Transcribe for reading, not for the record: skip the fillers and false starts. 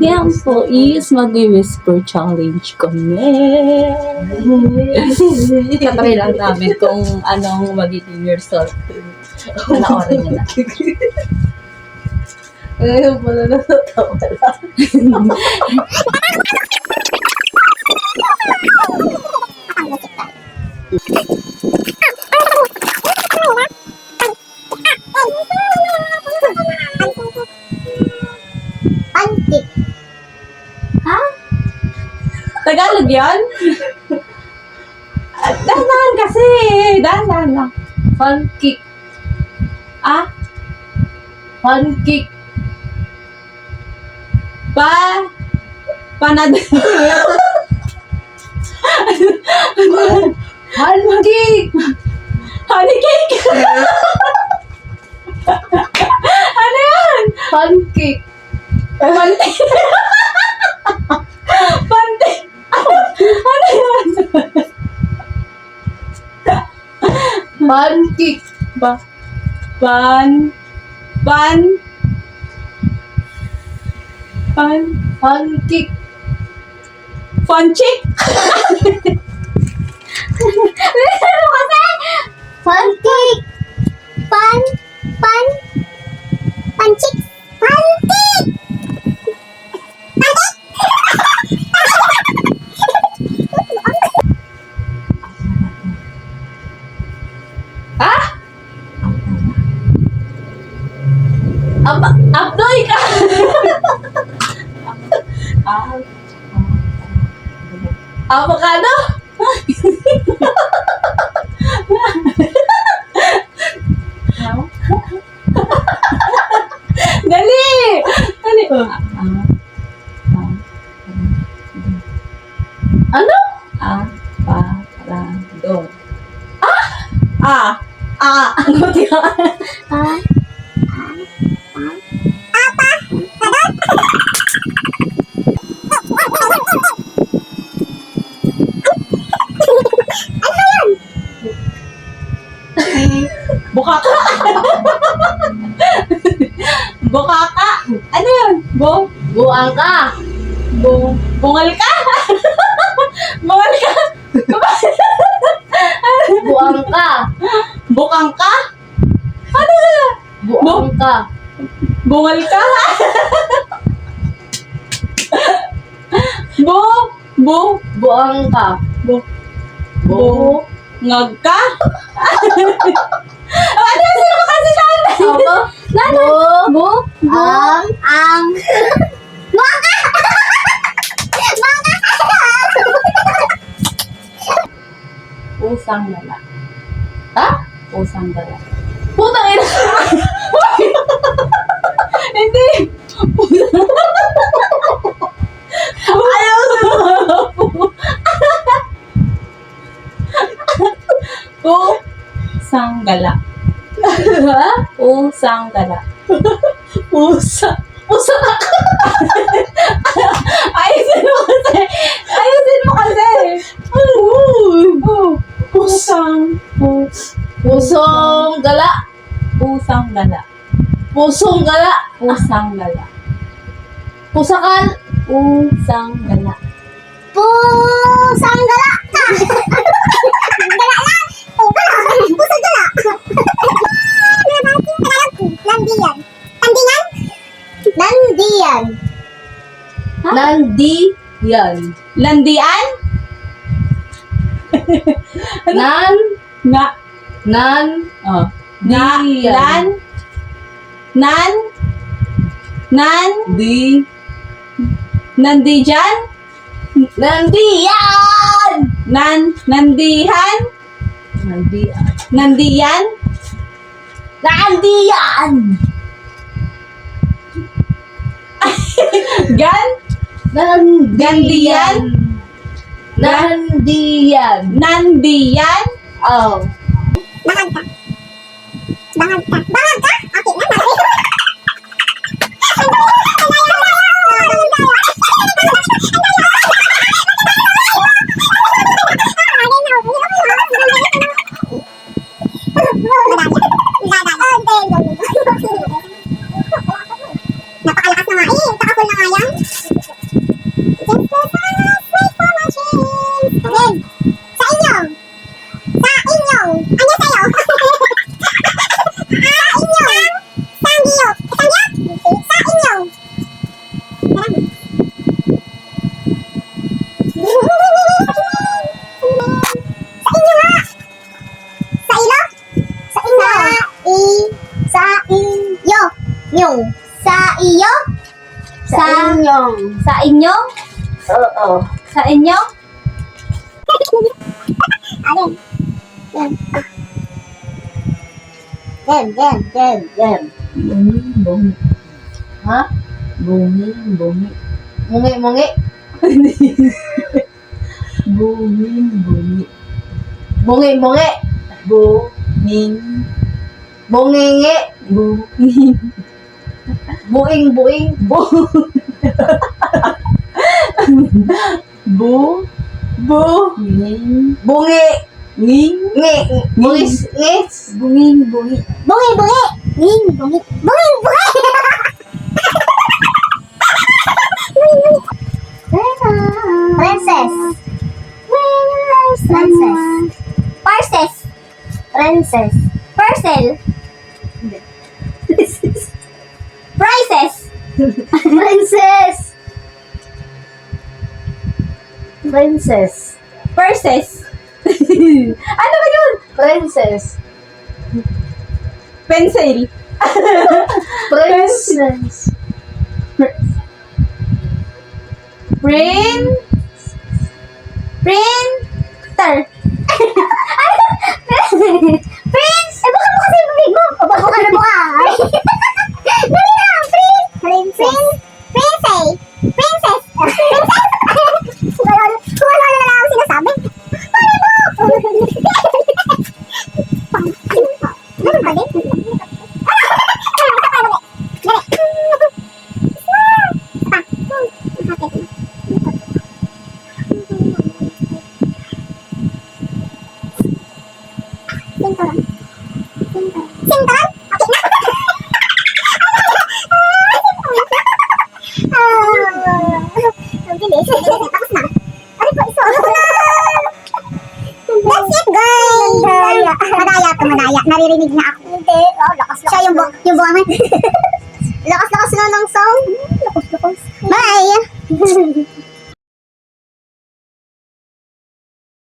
Yan po is mag-whisper challenge kami. Tatry lang namin kung anong magiging result. Panoorin niyo na. Ngayon pala natatawa lang. Pantik. Ha? Tagalog yan? Dahan kasi. Dahan lang. Pancake. Ah? Pancake. Panad. Pancake. Honey cake. Ano yan? Pancake. Pante. Pante. Ano yan? Pancake. Pancake. Fonchik? Ano kasi? Pantik. Panchik. Pantik. Ha? Abdoy ka! Avocado? Dali! Dali! Ano? Parado. Ano yan? Bukaka. Bukaka. Ano yun? Buang ka. Bungal ka? Bungal ka? Buang ka. Bukang ka? Ano yun? Buang ka. Bungal ka? Buang ka. Ngag ka? Ano yun? Sino kasi natin? Ako? Ang. Pusang gala. Ha? Pusang gala. Putang ina. Hindi. Ayaw Pusang gala. Ha? Pusang gala. Pusa. Pusa ka. Ayusin mo kasi. Ayusin mo kasi. Pusang Pusong gala. Pusang gala. Pusong gala. Pusang gala. Pusakal. Pusang gala. Pusang gala. Gala lang. Pusang gala. Landian. Tandingan? Landian. Nandiyan. Landian? Nga. Oh. Diyan. Nandijan? Nandiyan. Nandihan? Nandiyan? Nandiyan. Gandiyan? Nandiyan. Nandiyan? Oh. Bangag ka. Bangag ka. Bangag ka? Okay na. Napakalakas na nga eh. Takapul na nga yan. Just the silence, wait for my change. Red. Sa inyong. Sa inyong. Ano sa'yo? Sa inyong. Sanggiyok. Sanggiyok? Sa inyong. Sa inyo nga. Sa ilo? Sa inyo. Sa inyo. Yung. Sa iyo? Sa inyong. Sa inyo? Oo. Sa inyo? Alin? Yan. Yan. Bunging, bungi. Ha? Bunging, bungi. Mungi. Bunging, bungi. Bungi. Bunging, Bungingi. bunging. Buing. Bunging, Bungi. nging. Ngis. Bunging, bungi. Bungi. Ning. Bungi. Bungi. Princess. Princess. Parcel. Prices. Princess. Purses. Ano ba yun? Princess. Pencil. Princess. Printer. Prince! Eh, baka mo kasi yung bibig mo. O, baka ka na mo ka. Dali na, Princess. Princess. Kung ano na lang ang sinasabi. Paano mo? Ano ba din? Sintoran? Sintoran? Okay na. Ang bilis. Tapos na. Ano po, iso? That's it, guys. Madaya. Naririnig na ako. Hindi. Oh, lakas. Siya yung buwangan. Lakas na ng sound. Lakas. Bye.